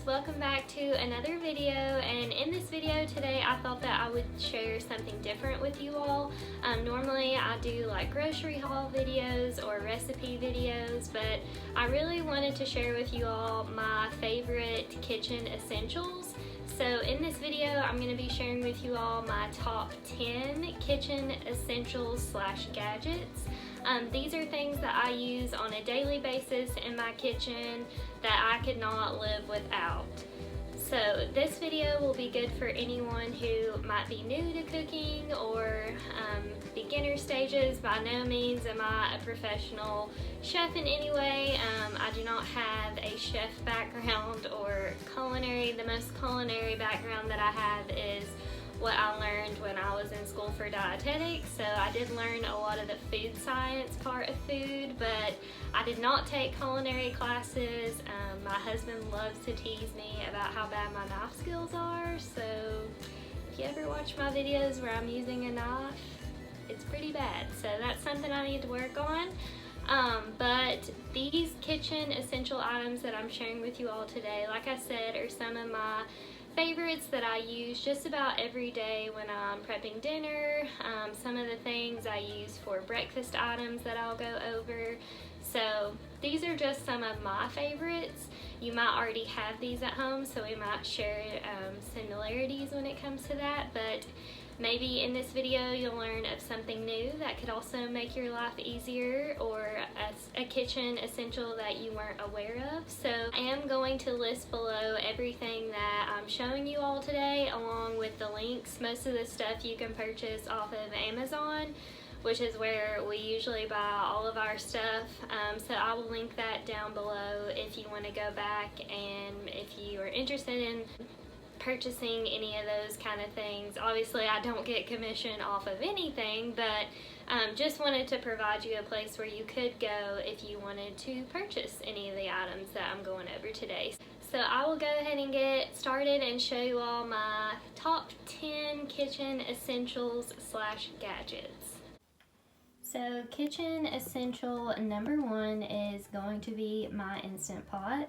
welcome back to another video, and in this video today I thought that I would share something different with you all. Normally I do like grocery haul videos or recipe videos, but I really wanted to share with you all my favorite kitchen essentials. So in this video I'm going to be sharing with you all my top 10 kitchen essentials slash gadgets. These are things that I use on a daily basis in my kitchen that I could not live without. So this video will be good for anyone who might be new to cooking or beginner stages. By no means am I a professional chef in any way. I do not have a chef background or culinary. The most culinary background that I have is what I learned when I was in school for dietetics. So I did learn a lot of the food science part of food, but I did not take culinary classes. My husband loves to tease me about how bad my knife skills are, so if you ever watch my videos where I'm using a knife, it's pretty bad. So that's something I need to work on. But these kitchen essential items that I'm sharing with you all today, like I said, are some of my favorites that I use just about every day when I'm prepping dinner. Some of the things I use for breakfast items that I'll go over. So these are just some of my favorites. You might already have these at home, so we might share similarities when it comes to that, but maybe in this video you'll learn of something new that could also make your life easier, or a kitchen essential that you weren't aware of. So I am going to list below everything that I'm showing you all today, along with the links. Most of the stuff you can purchase off of Amazon, which is where we usually buy all of our stuff. So I will link that down below if you want to go back, and if you are interested in purchasing any of those kind of things. Obviously I don't get commission off of anything, but just wanted to provide you a place where you could go if you wanted to purchase any of the items that I'm going over today. So I will go ahead and get started and show you all my top 10 kitchen essentials slash gadgets. So kitchen essential number 1 is going to be my Instant Pot.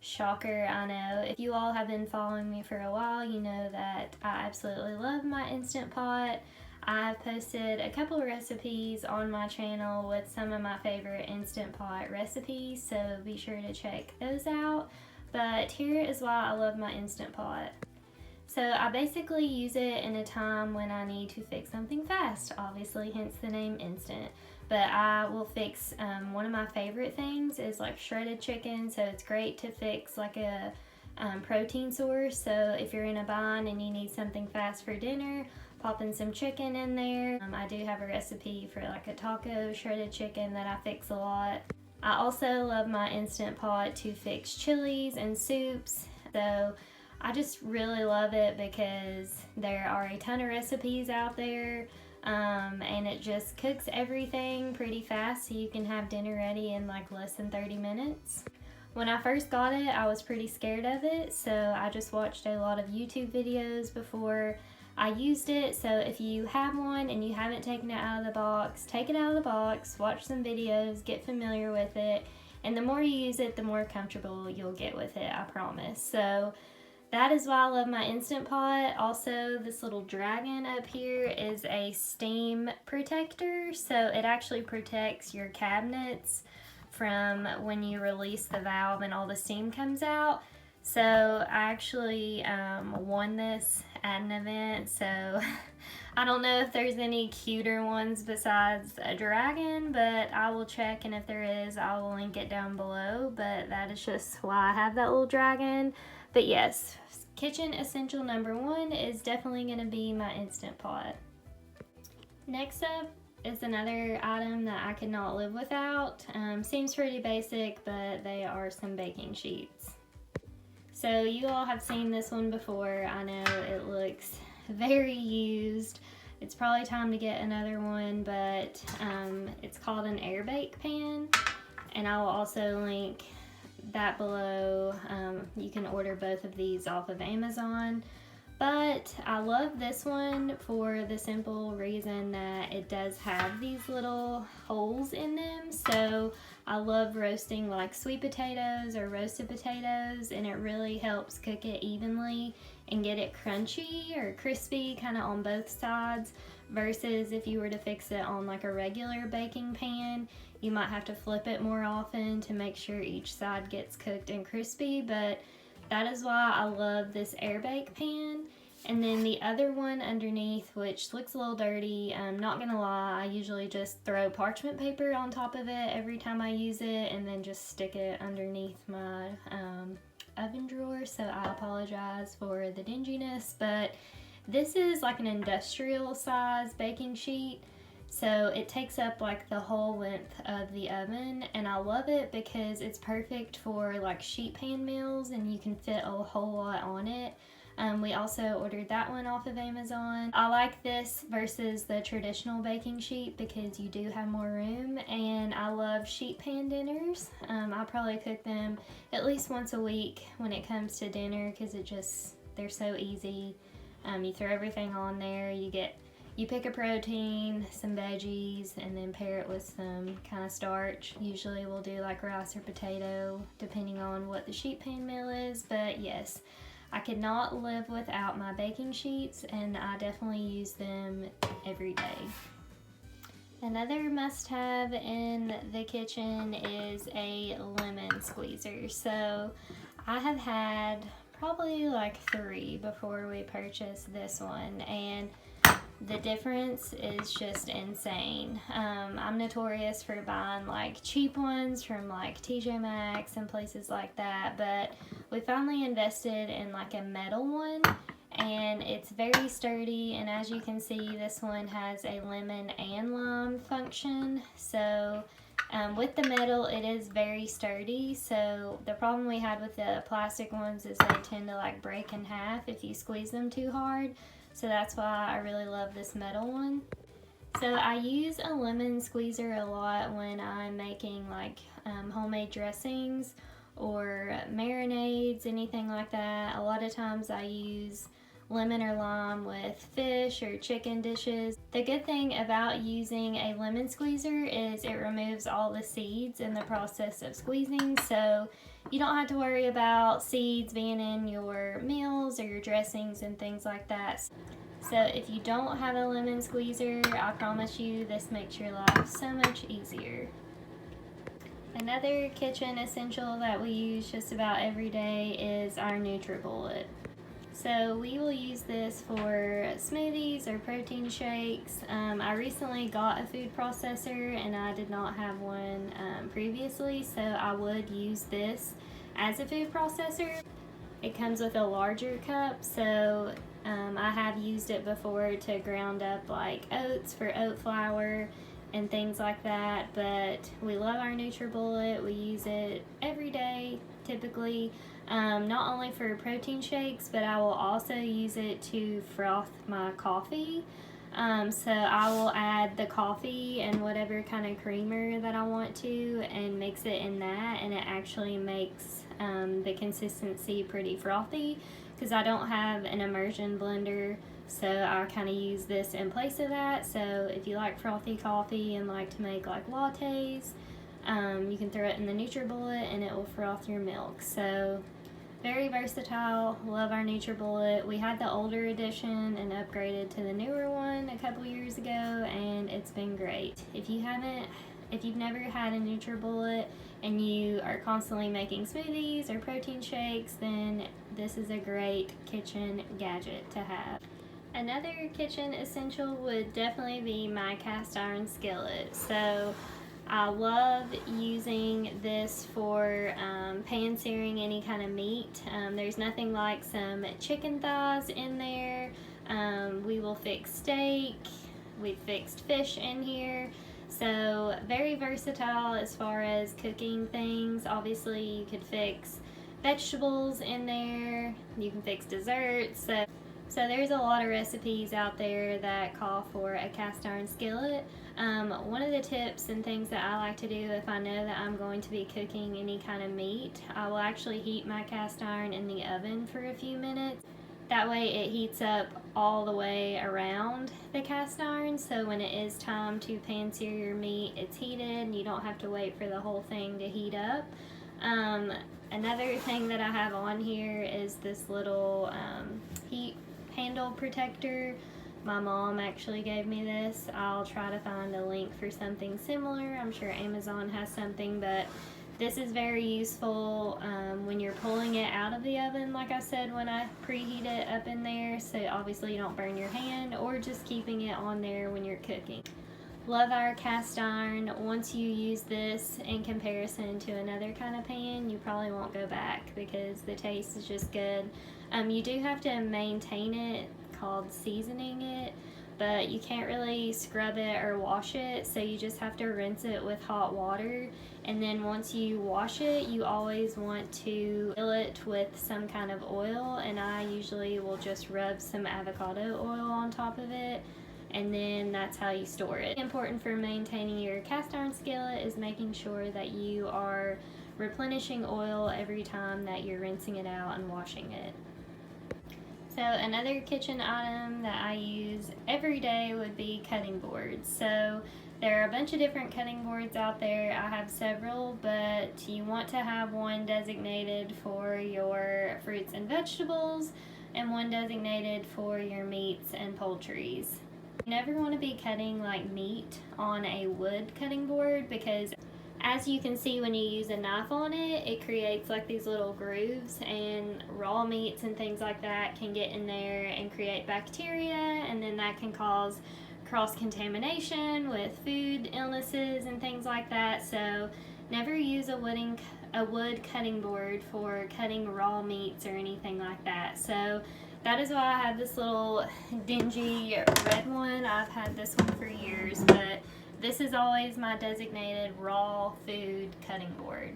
Shocker, I know. If you all have been following me for a while, you know that I absolutely love my Instant Pot. I've posted a couple recipes on my channel with some of my favorite Instant Pot recipes, so be sure to check those out. But here is why I love my Instant Pot. So I basically use it in a time when I need to fix something fast, obviously, hence the name Instant. But I will fix, one of my favorite things is like shredded chicken, so it's great to fix like a protein source. So if you're in a bind and you need something fast for dinner, popping some chicken in there. I do have a recipe for like a taco shredded chicken that I fix a lot. I also love my Instant Pot to fix chilies and soups. So I just really love it because there are a ton of recipes out there. And it just cooks everything pretty fast, so you can have dinner ready in like less than 30 minutes. When I first got it, I was pretty scared of it, so I just watched a lot of YouTube videos before I used it. So if you have one and you haven't taken it out of the box, take it out of the box, watch some videos, get familiar with it, and the more you use it, the more comfortable you'll get with it, I promise. So that is why I love my Instant Pot. Also, this little dragon up here is a steam protector, so it actually protects your cabinets from when you release the valve and all the steam comes out. So I actually won this at an event, so I don't know if there's any cuter ones besides a dragon, but I will check, and if there is, I will link it down below. But that is just why I have that little dragon. But yes, kitchen essential number 1 is definitely going to be my Instant Pot. Next up is another item that I could not live without. Seems pretty basic, but they are some baking sheets. So you all have seen this one before. I know it looks very used. It's probably time to get another one, but it's called an air bake pan, and I will also link that below. You can order both of these off of Amazon, But I love this one for the simple reason that it does have these little holes in them. So I love roasting like sweet potatoes or roasted potatoes, and it really helps cook it evenly and get it crunchy or crispy kind of on both sides, versus if you were to fix it on like a regular baking pan, you might have to flip it more often to make sure each side gets cooked and crispy. But that is why I love this air bake pan. And then the other one underneath, which looks a little dirty, I'm not gonna lie, I usually just throw parchment paper on top of it every time I use it, and then just stick it underneath my oven drawer. So I apologize for the dinginess, but this is like an industrial size baking sheet. So it takes up like the whole length of the oven, and I love it because it's perfect for like sheet pan meals and you can fit a whole lot on it. We also ordered that one off of Amazon. I like this versus the traditional baking sheet because you do have more room, and I love sheet pan dinners. I probably cook them at least once a week when it comes to dinner because they're so easy. You throw everything on there, you pick a protein, some veggies, and then pair it with some kind of starch. Usually we'll do like rice or potato, depending on what the sheet pan meal is. But yes, I could not live without my baking sheets, and I definitely use them every day. Another must-have in the kitchen is a lemon squeezer. So I have had probably like 3 before we purchased this one, and the difference is just insane. I'm notorious for buying like cheap ones from like TJ Maxx and places like that, but we finally invested in like a metal one, and it's very sturdy, and as you can see, this one has a lemon and lime function. So with the metal, it is very sturdy. So the problem we had with the plastic ones is they tend to like break in half if you squeeze them too hard. So that's why I really love this metal one. So I use a lemon squeezer a lot when I'm making like homemade dressings or marinades, anything like that. A lot of times I use lemon or lime with fish or chicken dishes. The good thing about using a lemon squeezer is it removes all the seeds in the process of squeezing, so you don't have to worry about seeds being in your meals or your dressings and things like that. So if you don't have a lemon squeezer, I promise you this makes your life so much easier. Another kitchen essential that we use just about every day is our NUTRIBULLET. So we will use this for smoothies or protein shakes. I recently got a food processor and I did not have one previously, so I would use this as a food processor. It comes with a larger cup, so I have used it before to ground up like oats for oat flour and things like that, but we love our NUTRIBULLET. We use it every day typically, not only for protein shakes, but I will also use it to froth my coffee. So I will add the coffee and whatever kind of creamer that I want to and mix it in that, and it actually makes the consistency pretty frothy because I don't have an immersion blender, so I kind of use this in place of that. So if you like frothy coffee and like to make like lattes, you can throw it in the NUTRIBULLET and it will froth your milk. So very versatile. Love our NUTRIBULLET. We had the older edition and upgraded to the newer one a couple years ago, and it's been great. If you've never had a NUTRIBULLET and you are constantly making smoothies or protein shakes, then this is a great kitchen gadget to have. Another kitchen essential would definitely be my cast iron skillet. So I love using this for pan searing any kind of meat. There's nothing like some chicken thighs in there. We will fix steak. We've fixed fish in here. So very versatile as far as cooking things. Obviously you could fix vegetables in there. You can fix desserts. So there's a lot of recipes out there that call for a cast iron skillet. One of the tips and things that I like to do if I know that I'm going to be cooking any kind of meat, I will actually heat my cast iron in the oven for a few minutes. That way it heats up all the way around the cast iron, so when it is time to pan sear your meat, it's heated and you don't have to wait for the whole thing to heat up. Another thing that I have on here is this little heat handle protector. My mom actually gave me this. I'll try to find a link for something similar. I'm sure Amazon has something, but this is very useful when you're pulling it out of the oven, like I said, when I preheat it up in there, so obviously you don't burn your hand, or just keeping it on there when you're cooking. Love our cast iron. Once you use this in comparison to another kind of pan, you probably won't go back because the taste is just good. You do have to maintain it, called seasoning it, but you can't really scrub it or wash it, so you just have to rinse it with hot water. And then once you wash it, you always want to fill it with some kind of oil, and I usually will just rub some avocado oil on top of it, and then that's how you store it. Important for maintaining your cast iron skillet is making sure that you are replenishing oil every time that you're rinsing it out and washing it. So another kitchen item that I use every day would be cutting boards. So there are a bunch of different cutting boards out there. I have several, but you want to have one designated for your fruits and vegetables and one designated for your meats and poultries. You never want to be cutting like meat on a wood cutting board, because as you can see when you use a knife on it, it creates like these little grooves, and raw meats and things like that can get in there and create bacteria, and then that can cause cross-contamination with food illnesses and things like that. So never use a wood cutting board for cutting raw meats or anything like that. So that is why I have this little dingy red one. I've had this one for years, but this is always my designated raw food cutting board.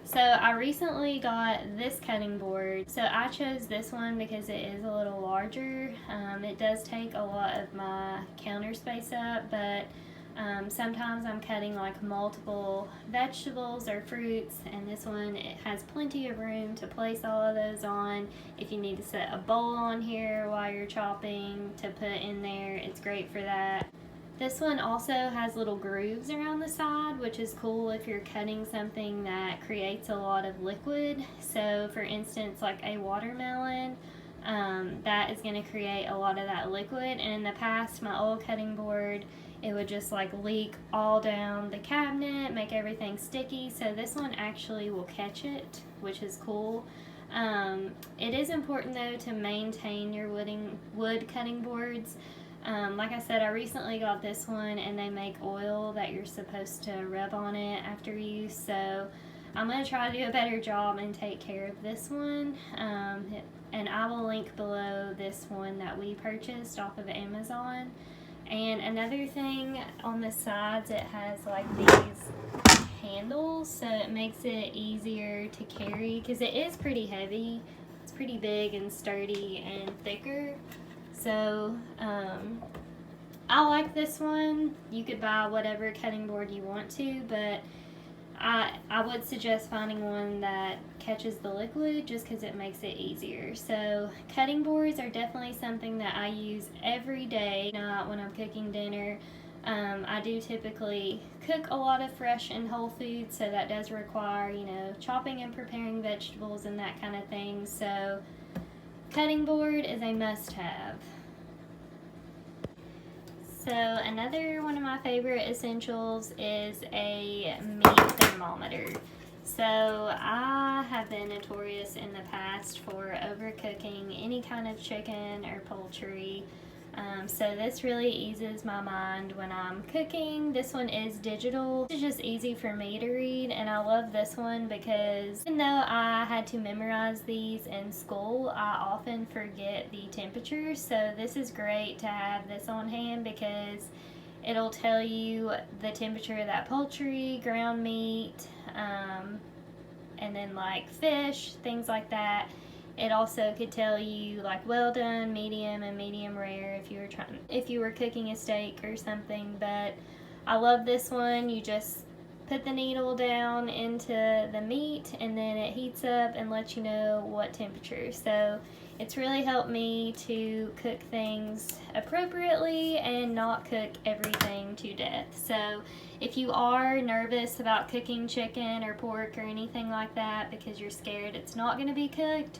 So I recently got this cutting board. So I chose this one because it is a little larger. It does take a lot of my counter space up, but sometimes I'm cutting like multiple vegetables or fruits, and this one, it has plenty of room to place all of those on. If you need to set a bowl on here while you're chopping to put in there, it's great for that. This one also has little grooves around the side, which is cool if you're cutting something that creates a lot of liquid. So for instance, like a watermelon, that is going to create a lot of that liquid. And in the past, my old cutting board, it would just like leak all down the cabinet, make everything sticky. So this one actually will catch it, which is cool. It is important though to maintain your wood cutting boards. Like I said, I recently got this one, and they make oil that you're supposed to rub on it after use, so I'm going to try to do a better job and take care of this one, and I will link below this one that we purchased off of Amazon. And another thing, on the sides it has like these handles, so it makes it easier to carry, because it is pretty heavy. It's pretty big and sturdy and thicker. So I like this one. You could buy whatever cutting board you want to, but I would suggest finding one that catches the liquid, just because it makes it easier. So cutting boards are definitely something that I use every day, not when I'm cooking dinner. I do typically cook a lot of fresh and whole foods, so that does require, you know, chopping and preparing vegetables and that kind of thing. So cutting board is a must-have. So another one of my favorite essentials is a meat thermometer. So I have been notorious in the past for overcooking any kind of chicken or poultry. So this really eases my mind when I'm cooking. This one is digital. It's just easy for me to read, and I love this one because even though I had to memorize these in school, I often forget the temperature. So this is great to have this on hand, because it'll tell you the temperature of that poultry, ground meat, and then like fish, things like that. It also could tell you like well done, medium, and medium rare if you were cooking a steak or something. But I love this one. You just put the needle down into the meat, and then it heats up and lets you know what temperature. So it's really helped me to cook things appropriately and not cook everything to death. So if you are nervous about cooking chicken or pork or anything like that because you're scared it's not going to be cooked,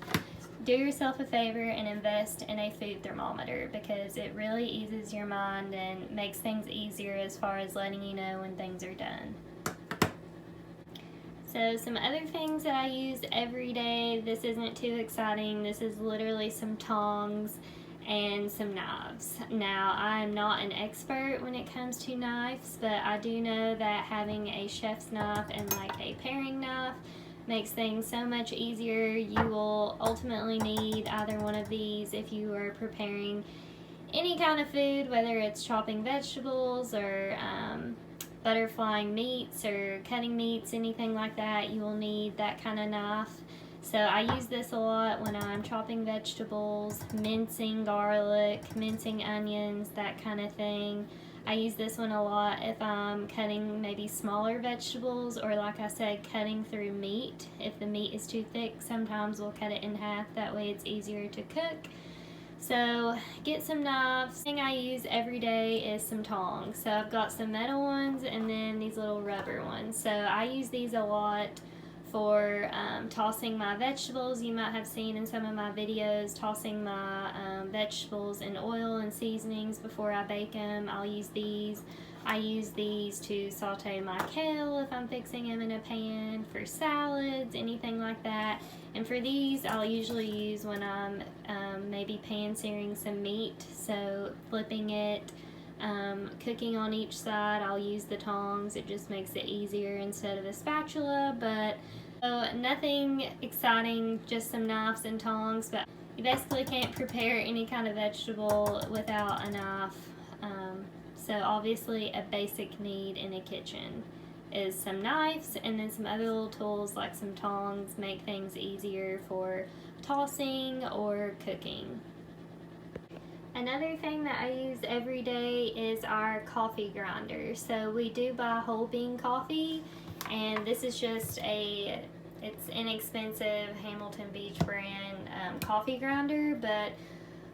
do yourself a favor and invest in a food thermometer, because it really eases your mind and makes things easier as far as letting you know when things are done. So some other things that I use every day, this isn't too exciting. This is literally some tongs and some knives. Now, I'm not an expert when it comes to knives, but I do know that having a chef's knife and like a paring knife makes things so much easier. You will ultimately need either one of these if you are preparing any kind of food, whether it's chopping vegetables or butterflying meats or cutting meats, anything like that. You will need that kind of knife. So I use this a lot when I'm chopping vegetables, mincing garlic, mincing onions, that kind of thing. I use this one a lot if I'm cutting maybe smaller vegetables, or like I said, cutting through meat. If the meat is too thick, sometimes we'll cut it in half. That way it's easier to cook. So get some knives. The thing I use every day is some tongs. So I've got some metal ones and then these little rubber ones. So I use these a lot for tossing my vegetables. You might have seen in some of my videos tossing my vegetables in oil and seasonings before I bake them. I'll use these. I use these to saute my kale if I'm fixing them in a pan, for salads, anything like that. And for these, I'll usually use when I'm maybe pan-searing some meat, so flipping it, cooking on each side, I'll use the tongs. It just makes it easier instead of a spatula. But nothing exciting, just some knives and tongs. But you basically can't prepare any kind of vegetable without a knife. So obviously a basic need in a kitchen is some knives, and then some other little tools like some tongs make things easier for tossing or cooking. Another thing that I use every day is our coffee grinder. So we do buy whole bean coffee, and this is just it's inexpensive Hamilton Beach brand coffee grinder, but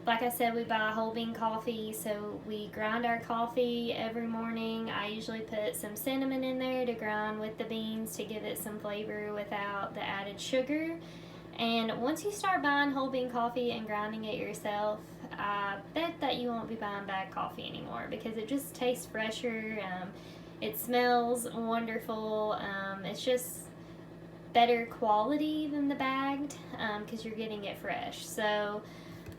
like I said, we buy whole bean coffee, so we grind our coffee every morning. I usually put some cinnamon in there to grind with the beans to give it some flavor without the added sugar. And once you start buying whole bean coffee and grinding it yourself, I bet that you won't be buying bad coffee anymore, because it just tastes fresher. It smells wonderful. It's just better quality than the bagged, because you're getting it fresh. So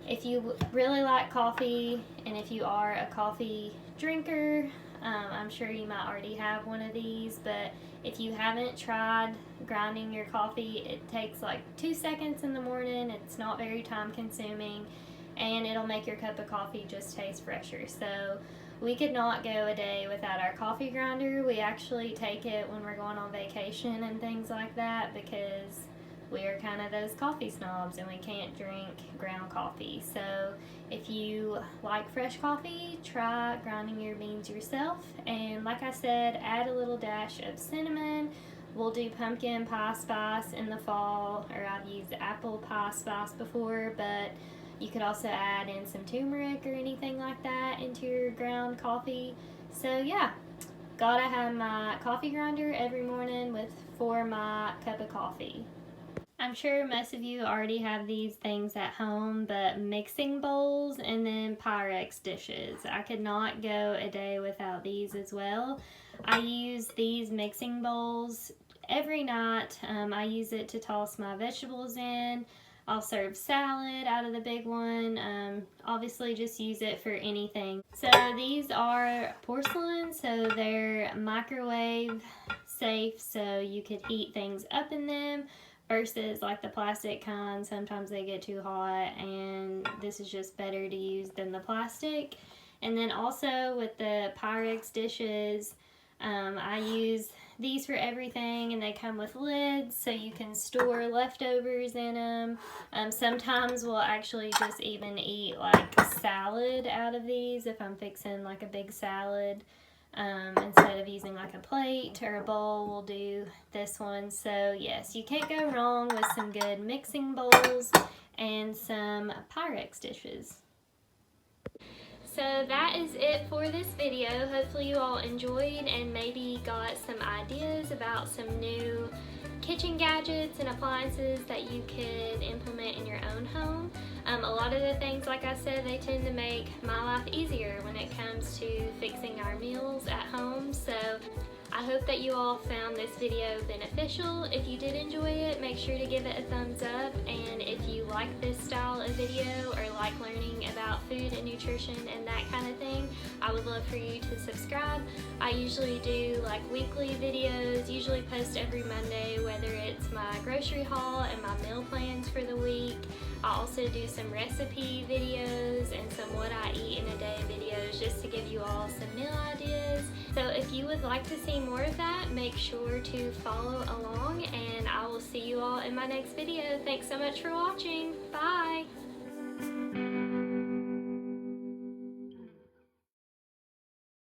if you really like coffee, and if you are a coffee drinker, I'm sure you might already have one of these, but if you haven't tried grinding your coffee, it takes like 2 seconds in the morning. It's not very time consuming, and it'll make your cup of coffee just taste fresher. So we could not go a day without our coffee grinder. We actually take it when we're going on vacation and things like that, because we are kind of those coffee snobs and we can't drink ground coffee. So if you like fresh coffee, try grinding your beans yourself. And like I said, add a little dash of cinnamon. We'll do pumpkin pie spice in the fall, or I've used apple pie spice before, but you could also add in some turmeric or anything like that into your ground coffee. So yeah, gotta have my coffee grinder every morning for my cup of coffee. I'm sure most of you already have these things at home, but mixing bowls and then Pyrex dishes. I could not go a day without these as well. I use these mixing bowls every night. I use it to toss my vegetables in. I'll serve salad out of the big one. Obviously just use it for anything. So these are porcelain, so they're microwave safe, so you could heat things up in them, versus like the plastic kind. Sometimes they get too hot, and this is just better to use than the plastic. And then also with the Pyrex dishes, I use these for everything, and they come with lids so you can store leftovers in them. Sometimes we'll actually just even eat like salad out of these if I'm fixing like a big salad, instead of using like a plate or a bowl, we'll do this one. So yes, you can't go wrong with some good mixing bowls and some Pyrex dishes. So that is it for this video. Hopefully you all enjoyed and maybe got some ideas about some new kitchen gadgets and appliances that you could implement in your own home. A lot of the things, like I said, they tend to make my life easier when it comes to fixing our meals at home. So I hope that you all found this video beneficial. If you did enjoy it, make sure to give it a thumbs up. And if you like this style of video or like learning about food and nutrition and that kind of thing, I would love for you to subscribe. I usually do like weekly videos, usually post every Monday, whether it's my grocery haul and my meal plans for the week. I also do some recipe videos and some what I eat in a day videos just to give you all some meal ideas. So if you would like to see more of that, make sure to follow along, and I will see you all in my next video. Thanks so much for watching. Bye!